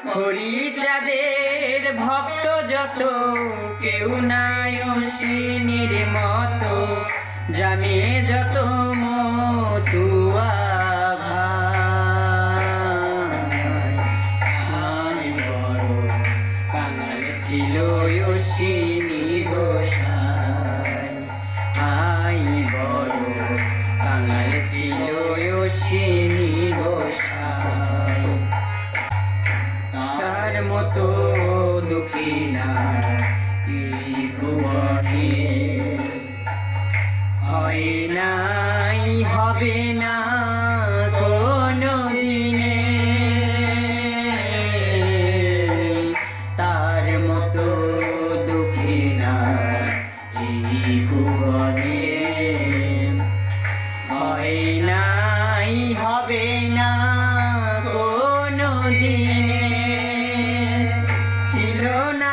হরিচাঁদের ভক্ত যত, কেউ নাই অশ্বিনীর মতো, জানে যত মতুয়া ভাই। বড় কাঙাল ছিল অশ্বিনী গোসাই, আই বড় কাঙাল ছিল অশ্বিনী গোসাই। তার মতো দুঃখী না এই ভুবনে, হয় নাই হবে না কোনো দিনে। তার মতো দুঃখী না এই ভুবনে, হয় নাই হবে না কোনো দিনে। ছিল না